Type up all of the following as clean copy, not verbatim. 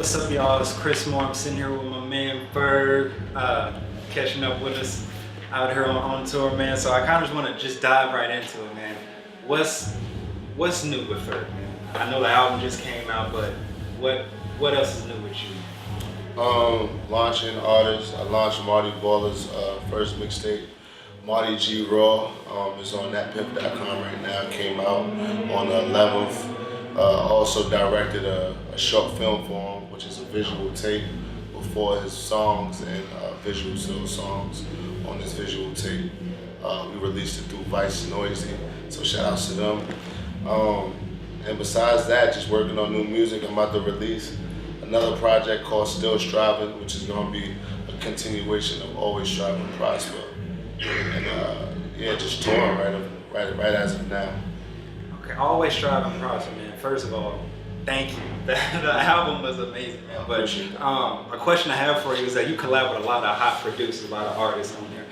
What's up, y'all? It's Chris Moore. I'm sitting here with my man Ferg, catching up with us out here on tour, man. So I kind of just want to just dive right into it, man. What's new with Ferg, man? I know the album just came out, but what else is new with you? Launching artists. I launched Marty Baller's first mixtape, Marty G Raw. It's on thatpimp.com right now. It came out on the 11th. Also directed a short film for him, which is a visual tape before his songs and visual still songs on this visual tape. We released it through Vice Noisy, so shout outs to them. And besides that, just working on new music. I'm about to release another project called Still Striving, which is going to be a continuation of Always Strive and Prosper. And yeah, just touring right as of now. Okay, Always Strive and Prosper, man. First of all, thank you. The album was amazing, man. But a question I have for you is that you collab with a lot of hot producers, a lot of artists on there.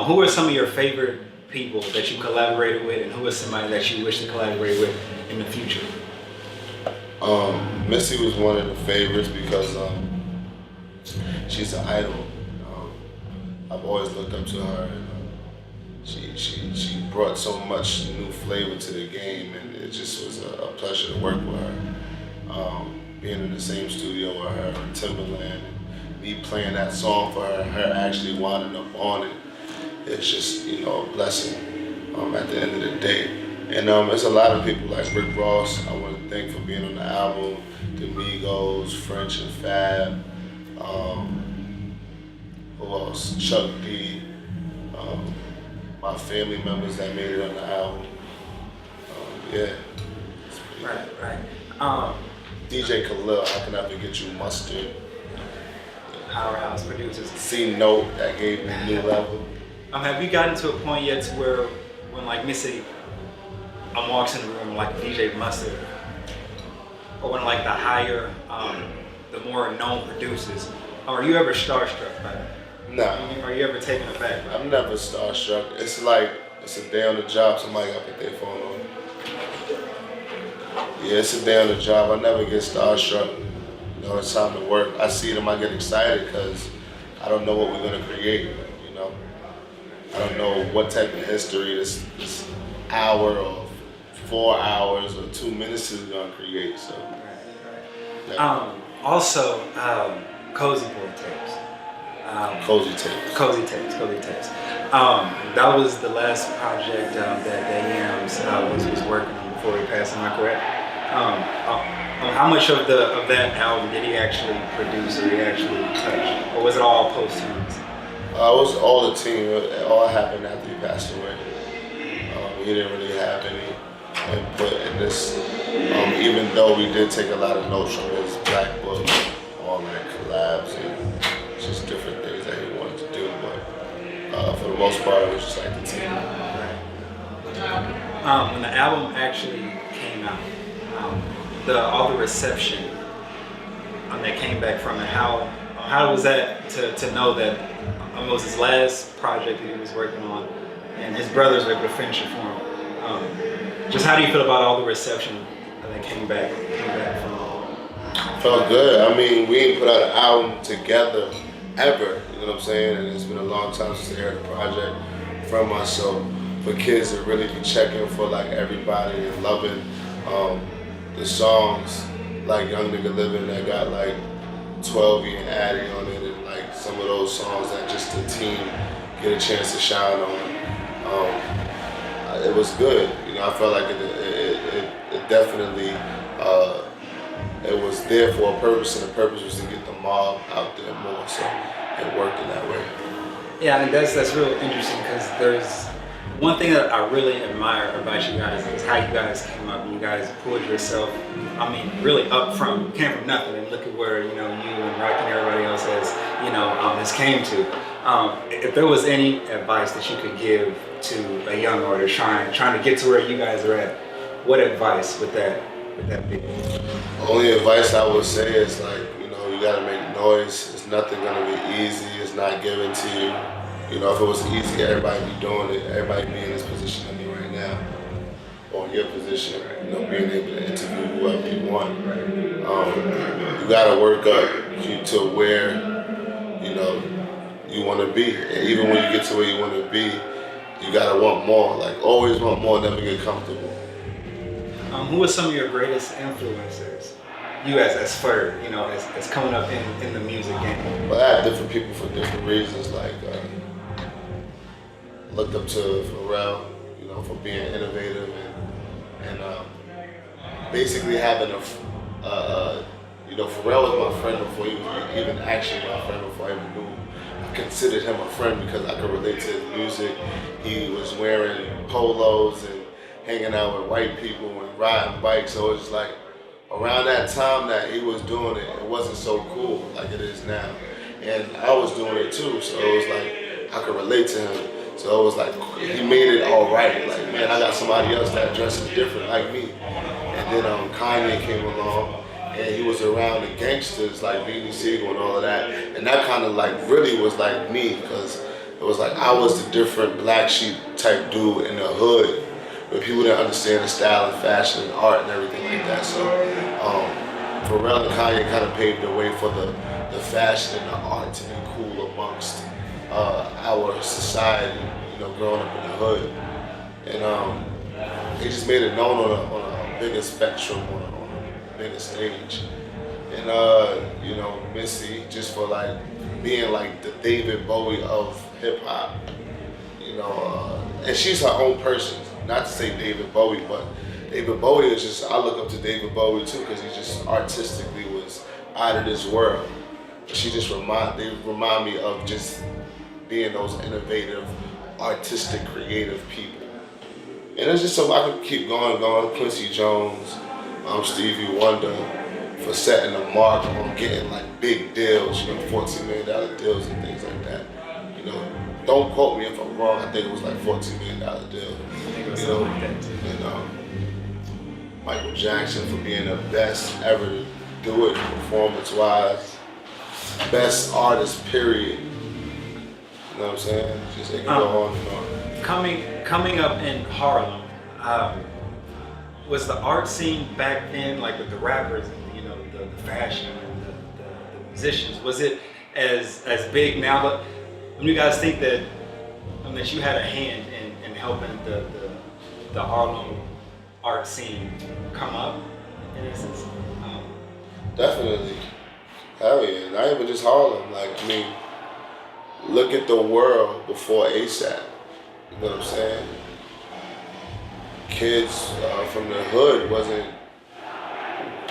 Who are some of your favorite people that you collaborated with, and who is somebody that you wish to collaborate with in the future? Missy was one of the favorites because she's an idol. I've always looked up to her, and she brought so much new flavor to the game, and it just was a pleasure to work with her. Being in the same studio with her and Timberland, and me playing that song for her, and her actually winding up on it, it's just, you know, a blessing at the end of the day. And there's a lot of people like Rick Ross, I want to thank for being on the album, the Migos, French and Fab, who else? Chuck D, my family members that made it on the album. Yeah. Right. DJ Khalil, how can I forget you? Mustard. Powerhouse producers. C Note, that gave me a new level. Have you gotten to a point yet to where when like Missy walks in the room like DJ Mustard, or when like the higher, the more known producers, are you ever starstruck by that? No. Are you ever taken aback by that? I'm never starstruck. It's like, it's a day on the job, somebody got to put their phone on. Yeah, it's a day on the job. I never get starstruck. You know, it's time to work. I see them, I get excited because I don't know what we're going to create, you know. I don't know what type of history this hour or 4 hours or 2 minutes is going to create, so. Yeah. Also, Cozy Boy tapes. Cozy tapes. That was the last project that Yams was working on before he passed. Am I correct? How much of that album did he actually produce, or he actually touch, or was it all posthumous? It was all the team. It all happened after he passed away. He didn't really have any input in this. Even though we did take a lot of notes from his Black Book on like collabs and just different things that he wanted to do, but for the most part, it was just like the team. When the album actually came out, all the reception that came back from it, how was that to know that it was his last project that he was working on, and his brothers were able to finish it for him? Just how do you feel about all the reception that came back from it? Felt good. I mean, we ain't put out an album together ever, you know what I'm saying? And it's been a long time since they heard a project from us. So for kids to really be checking for like everybody and loving the songs, like Young Nigga Living that got like 12 and Addy on it, and like some of those songs that just the team get a chance to shine on. It was good. You know, I felt like it definitely it was there for a purpose, and the purpose was to get the mob out there more, so it worked in that way. Yeah, I mean, that's real interesting, because there's one thing that I really admire about you guys is how you guys came up and you guys pulled yourself, I mean, really came from nothing, and look at where, you know, you and Rock and everybody else has came to. If there was any advice that you could give to a young artist trying to get to where you guys are at, what advice would that be? The only advice I would say is, like, you know, you gotta make noise. It's nothing gonna be easy. It's not given to you. You know, if it was easy, everybody be doing it. Everybody be in this position of me right now, or in your position, you know, being able to interview whoever you want. You you gotta work up to where, you know, you wanna be. And even when you get to where you wanna be, you gotta want more. Like always want more, never get comfortable. Who are some of your greatest influencers? You as Ferg, you know, as coming up in the music game. But I had different people for different reasons. Like looked up to Pharrell, you know, for being innovative and basically having you know, Pharrell was my friend before he was even actually my friend before I even knew him. I considered him a friend because I could relate to his music. He was wearing polos and hanging out with white people and riding bikes. So it was like around that time that he was doing it, it wasn't so cool like it is now. And I was doing it too, so it was like I could relate to him. So it was like he made it all right. Like, man, I got somebody else that dresses different like me. And then Kanye came along. And he was around the gangsters like Beanie Siegel and all of that. And that kind of like really was like me, because it was like I was the different black sheep type dude in the hood where people didn't understand the style and fashion and art and everything like that. So Pharrell and Kanye kind of paved the way for the fashion and the art to be cool amongst our society, you know, growing up in the hood. And they just made it known on a bigger spectrum, on a bigger stage. And you know, Missy, just for like being like the David Bowie of hip hop, you know, and she's her own person. Not to say David Bowie, but David Bowie is just, I look up to David Bowie too, because he just artistically was out of this world. She just they remind me of just being those innovative, artistic, creative people. And it's just so I could keep going. Quincy Jones, Stevie Wonder, for setting a mark on getting like big deals, you know, $14 million deals and things like that. You know, don't quote me if I'm wrong. I think it was like $14 million deal. You know, and Michael Jackson for being the best ever to do it performance-wise, best artist, period. You know what I'm saying? Just it can go on and on. Coming up in Harlem. Was the art scene back then, like with the rappers and, you know, the fashion and the musicians, was it as big now? But when you guys think that you had a hand in helping the Harlem art scene come up, in essence? Definitely. Hell yeah. Not even just Harlem. Like, I mean, look at the world before ASAP. You know what I'm saying? Kids from the hood wasn't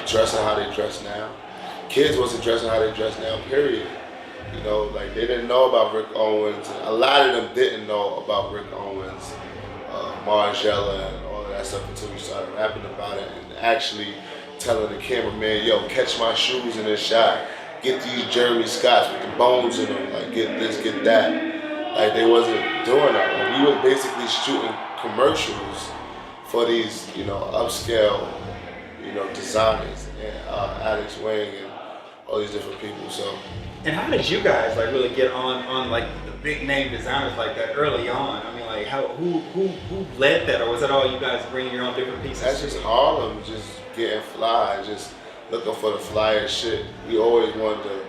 dressing how they dress now. Kids wasn't dressing how they dress now, period. You know, like they didn't know about Rick Owens. A lot of them didn't know about Rick Owens, Margiela, and all of that stuff until we started rapping about it and actually telling the cameraman, yo, catch my shoes in this shot. Get these Jeremy Scotts with the bones in them. Like, get this, get that. Like, they wasn't doing that. Like, we were basically shooting commercials for these, you know, upscale, you know, designers, and Alex Wang and all these different people. So. And how did you guys like really get on like the big name designers like that early on? I mean, like who led that, or was that all you guys bringing your own different pieces? That's just Harlem, just getting fly, just looking for the flyest shit. We always wanted to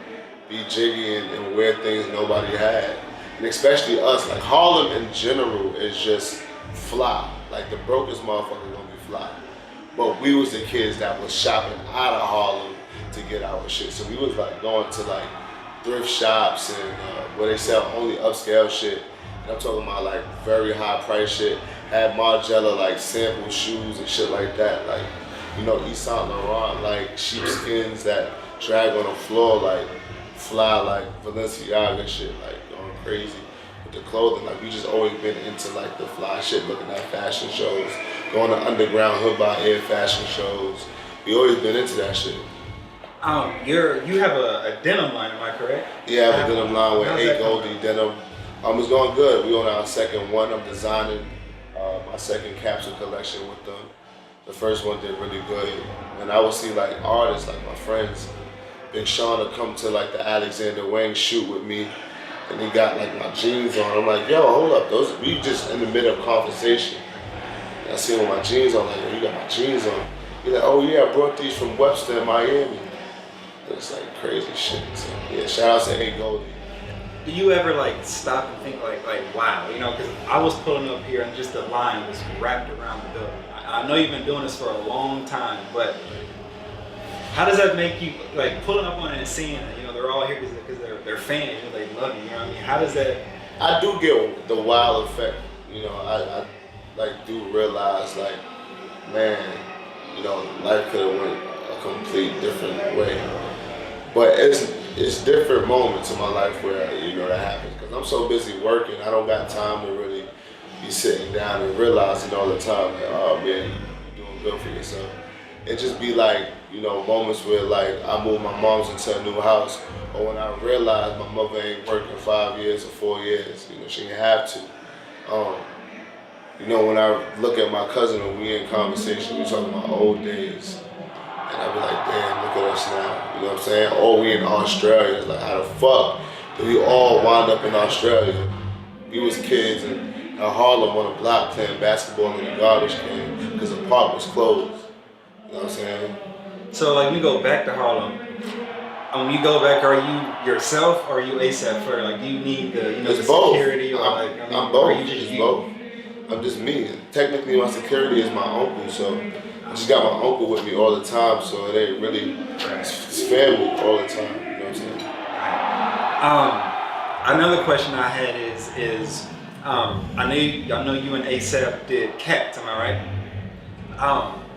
be jiggy and wear things nobody had, and especially us. Like Harlem in general is just fly. Like the brokest motherfucker gonna be fly. But we was the kids that was shopping out of Harlem to get our shit. So we was like going to like thrift shops and where they sell only upscale shit. And I'm talking about like very high price shit. Had Margiela like sample shoes and shit like that. Like, you know, Yves Saint Laurent, like sheepskins that drag on the floor, like fly like Balenciaga shit, like going crazy. The clothing, like we just always been into like the fly shit, looking at fashion shows, going to underground hood by air fashion shows. We always been into that shit. You have a denim line, am I correct? Yeah, I have a denim line with A Goldie denim. It's going good. We on our second one. I'm designing my second capsule collection with them. The first one did really good, and I would see like artists, like my friends, Big Sean would come to like the Alexander Wang shoot with me. And he got like my jeans on. I'm like, yo, hold up, we just in the middle of conversation. And I see him with my jeans on, like, yo, you got my jeans on. He's like, oh yeah, I brought these from Webster in Miami. It's like crazy shit. So yeah, shout out to A Goldie. Do you ever like stop and think like wow, you know? Because I was pulling up here and just the line was wrapped around the building. I know you've been doing this for a long time, but how does that make you like pulling up on it and seeing that, you know, they're all here because they're fans, you know, they love you, you know what I mean? How does that? I do get the wow effect. You know, I like do realize like, man, you know, life could have went a complete different way. But it's different moments in my life where, you know, that happens. Because I'm so busy working, I don't got time to really be sitting down and realizing all the time, like, oh man, you're doing good for yourself. It just be like, you know, moments where like I moved my mom's into a new house, or when I realized my mother ain't working 5 years or 4 years, you know, she didn't have to. You know, when I look at my cousin and we in conversation, we talking about old days. And I be like, damn, look at us now. You know what I'm saying? Oh, we in Australia. It's like, how the fuck did we all wind up in Australia? We was kids in Harlem on a block playing basketball in a garbage can because the park was closed. You know what I'm saying? So like we go back to Harlem. And when you go back, are you yourself or are you ASAP Ferg? Like do you need the, you know, It's the both. security or like I mean, I'm both. or you just It's you? both. I'm just me. Technically, my security is my uncle, so I just got my uncle with me all the time, so it ain't really, it's family all the time, you know what I'm saying? Another question I had is I know you and ASAP did Cats, am I right?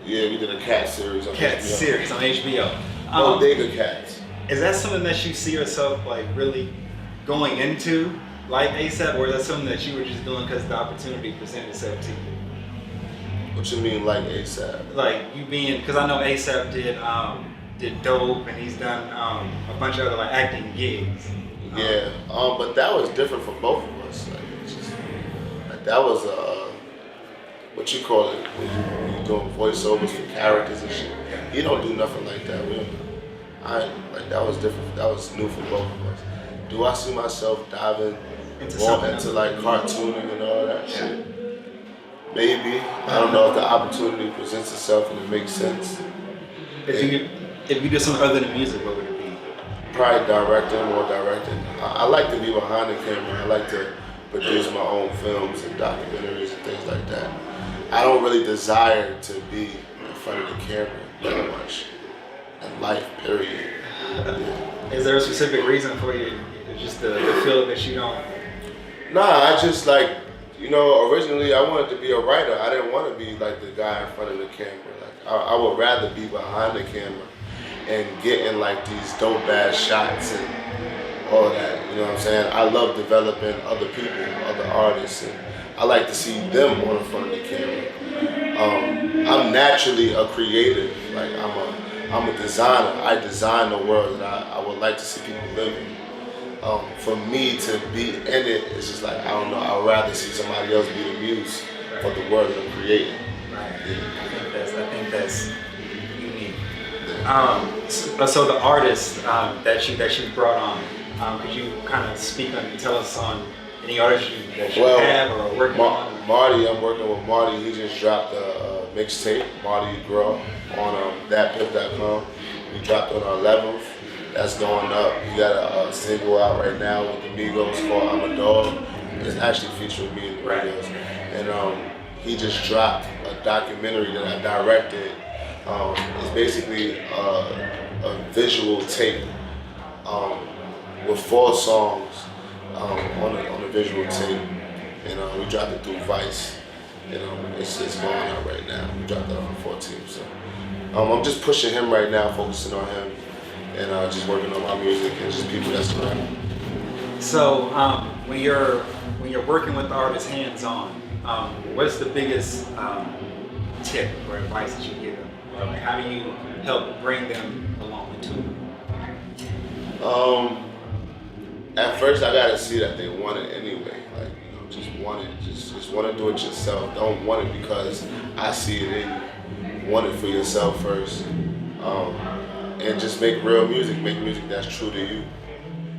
Yeah, we did a cat series on Cats HBO. series on HBO. Bodega Cats. Is that something that you see yourself like really going into, like ASAP, or is that something that you were just doing because the opportunity presented itself to you? What you mean, like ASAP? Like you being, because I know ASAP did Dope, and he's done a bunch of other like acting gigs. Yeah, but that was different for both of us. Like, it's just, like that was what you call it when you doing voiceovers for characters and shit. He don't do nothing like that. Like that was different. That was new for both of us. Do I see myself diving more into like cartooning and all that shit? Maybe. I don't know if the opportunity presents itself and it makes sense. If you did something other than music, what would it be? Probably more directing. I like to be behind the camera. I like to produce my own films and documentaries and things like that. I don't really desire to be in front of the camera that much in life, period. Yeah. Is there a specific reason for you? Just the feeling that you don't? Nah, I just like, you know, originally I wanted to be a writer. I didn't want to be like the guy in front of the camera. Like I would rather be behind the camera and getting like these dope ass shots and all that. You know what I'm saying? I love developing other people, other artists, and I like to see them on the front of the camera. I'm naturally a creative. Like I'm a designer. I design the world that I would like to see people live in. For me to be in it, it's just like, I don't know, I'd rather see somebody else be the muse for the world that I'm creating. Right. Yeah. I think that's unique. So the artists that you brought on, could you kind of speak on, tell us on any artists that you have or are working on? Marty, I'm working with Marty. He just dropped a mixtape, Marty Grow, on thatpiff.com. We dropped on our 11th. That's going up. He got a single out right now with the Migos called I'm a Dog. It's actually featuring me in the videos. And he just dropped a documentary that I directed. It's basically a visual tape with 4 songs on a visual tape. And we dropped it through Vice. It's going out right now. We dropped it on the 14th. So I'm just pushing him right now, focusing on him. And just working on my music and just people that's around. So when you're working with the artists hands-on, what's the biggest tip or advice that you give them? Or like, how do you help bring them along to it? At first, I gotta see that they want it anyway. Like, you know, just want it. Just want to do it yourself. Don't want it because I see it in you. Want it for yourself first. And just make real music. Make music that's true to you.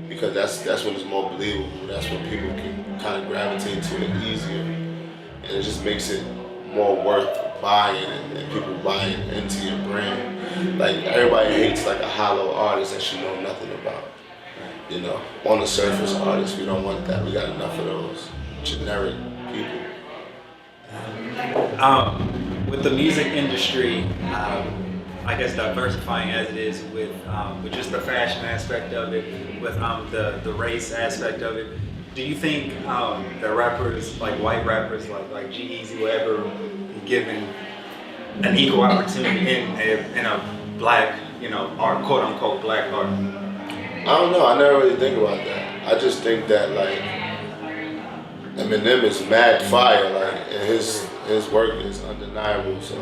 Because that's when it's more believable. That's when people can kind of gravitate to it easier. And it just makes it more worth buying and people buying into your brand. like everybody hates like a hollow artist that you know nothing about. You know, on the surface artists, we don't want that. We got enough of those generic people. With the music industry, I guess diversifying as it is with just the fashion aspect of it, with the race aspect of it, do you think the rappers, like white rappers, like G-Eazy, whatever, be given an equal opportunity in a black, art, quote unquote black art? I don't know. I never really think about that. I just think that like Eminem is mad fire, like, and his work is undeniable. So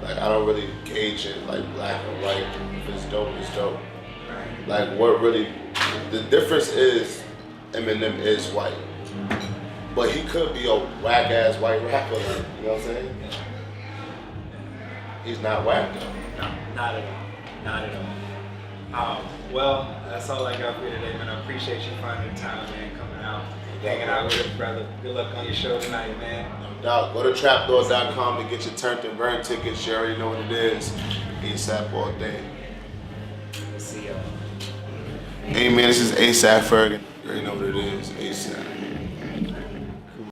like I don't really gauge it like black or white. If it's dope, it's dope. Like what really the difference is Eminem is white, but he could be a whack ass white rapper. Like, you know what I'm saying? He's not whack though. No, not at all. Not at all. Well, that's all I got for you today, man. I appreciate you finding the time, man, coming out, hanging out with us, brother. Good luck on your show tonight, man. No doubt. Go to trapdoors.com to get your Turnt Burnt tickets. You already know what it is. ASAP all day. We'll see y'all. Hey man, this is ASAP Ferg.